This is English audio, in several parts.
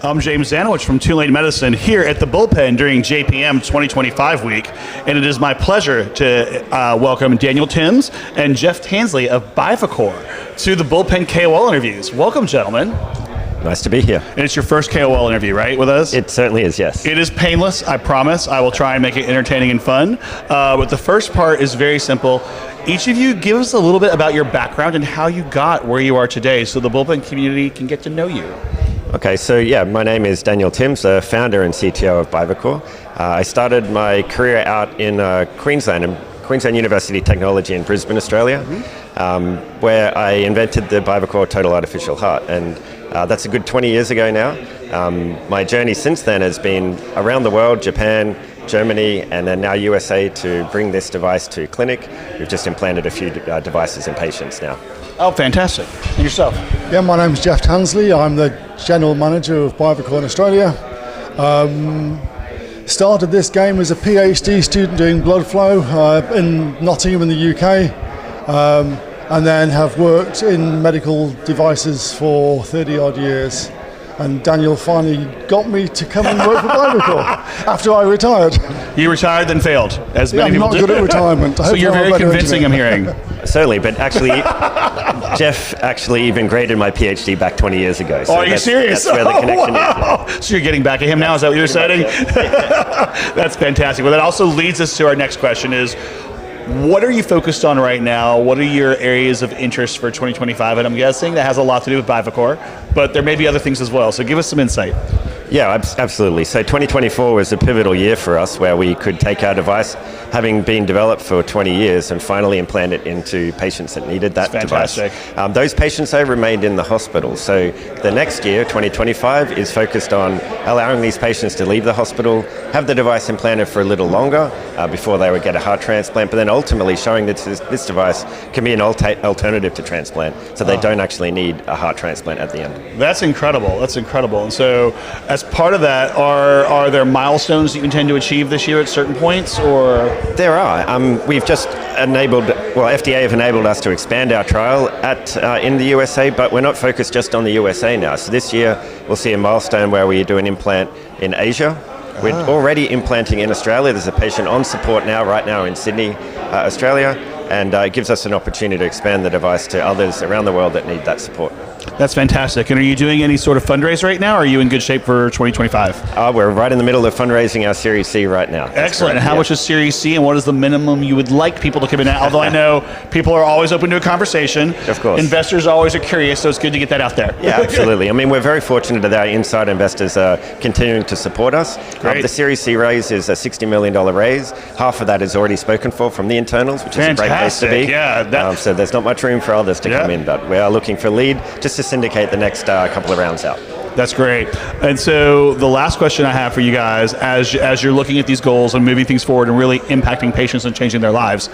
I'm James Zanewicz from Tulane Medicine here at the Bullpen during JPM 2025 week, and it is my pleasure to welcome Daniel Timms and Geoff Tansley of BiVacor to the Bullpen KOL interviews. Welcome, gentlemen. Nice to be here. And it's your first KOL interview, right, with us? It certainly is, yes. It is painless, I promise. I will try and make it entertaining and fun. But the first part is very simple. Each of you give us a little bit about your background and how you got where you are today so the Bullpen community can get to know you. Okay, so my name is Daniel Timms, the founder and CTO of BiVacor. I started my career out in Queensland University Technology in Brisbane, Australia, where I invented the BiVacor Total Artificial Heart. And that's a good 20 years ago now. My journey since then has been around the world, Japan, Germany, and then now USA to bring this device to clinic. We've just implanted a few devices in patients now. Oh, fantastic. And yourself? Yeah, my name's Geoff Tansley. I'm the General Manager of BiVacor in Australia. Started this game as a PhD student doing blood flow in Nottingham in the UK, and then have worked in medical devices for 30 odd years. And Daniel finally got me to come and work for BiVacor after I retired. You retired then failed, as many people do. I'm not good at retirement. So you're very convincing, I'm hearing. Certainly, but actually, Geoff actually even graded my PhD back 20 years ago. So are you serious? That's where the connection is. So you're getting back at him now, is that what you're saying? That's fantastic. Well, that also leads us to our next question is, what are you focused on right now? What are your areas of interest for 2025? And I'm guessing that has a lot to do with BiVacor, but there may be other things as well. So give us some insight. Yeah, absolutely. So 2024 was a pivotal year for us where we could take our device, having been developed for 20 years, and finally implant it into patients that needed that device. Those patients, though, remained in the hospital. So the next year, 2025, is focused on allowing these patients to leave the hospital, have the device implanted for a little longer before they would get a heart transplant, but then ultimately showing that this device can be an alternative to transplant, so they don't actually need a heart transplant at the end. That's incredible. That's incredible. And so as part of that, are there milestones that you intend to achieve this year at certain points, or? There are. We've just FDA have enabled us to expand our trial in the USA, but we're not focused just on the USA now. So this year, we'll see a milestone where we do an implant in Asia. We're already implanting in Australia. There's a patient on support right now in Sydney, Australia, and it gives us an opportunity to expand the device to others around the world that need that support. That's fantastic. And are you doing any sort of fundraise right now, or are you in good shape for 2025? We're right in the middle of fundraising our Series C right now. Excellent. And how much is Series C, and what is the minimum you would like people to come in at? Although I know people are always open to a conversation. Of course. Investors always are curious, so it's good to get that out there. Yeah, absolutely. I mean, we're very fortunate that our inside investors are continuing to support us. Great. The Series C raise is a $60 million raise. Half of that is already spoken for from the internals, which is a great place to be. Yeah, so there's not much room for others to come in, but we are looking for lead just to syndicate the next couple of rounds out. That's great. And so the last question I have for you guys, as you're looking at these goals and moving things forward and really impacting patients and changing their lives,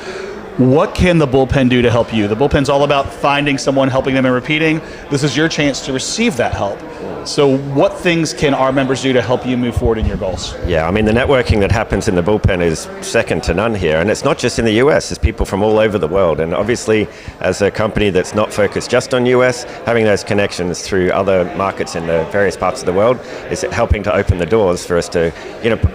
what can the Bullpen do to help you? The Bullpen's all about finding someone, helping them, and repeating. This is your chance to receive that help. So what things can our members do to help you move forward in your goals? Yeah, I mean, the networking that happens in the Bullpen is second to none here. And it's not just in the US, there's people from all over the world. And obviously, as a company that's not focused just on US, having those connections through other markets in the various parts of the world is helping to open the doors for us to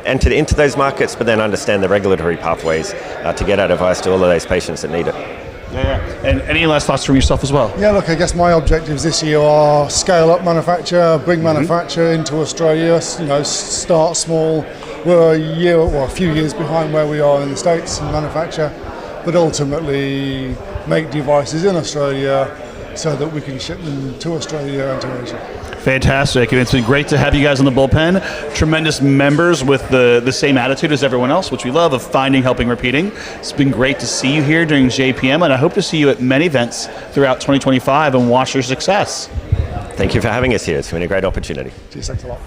enter into those markets, but then understand the regulatory pathways to get our device to all of those patients that need it. Yeah. And any last thoughts from yourself as well? Yeah, look, I guess my objectives this year are scale up manufacture, bring manufacture into Australia, start small. We're a few years behind where we are in the States in manufacture, but ultimately make devices in Australia so that we can ship them to Australia and to Asia. Fantastic, and it's been great to have you guys on the Bullpen. Tremendous members with the same attitude as everyone else, which we love, of finding, helping, repeating. It's been great to see you here during JPM, and I hope to see you at many events throughout 2025 and watch your success. Thank you for having us here. It's been a great opportunity. Cheers, thanks a lot.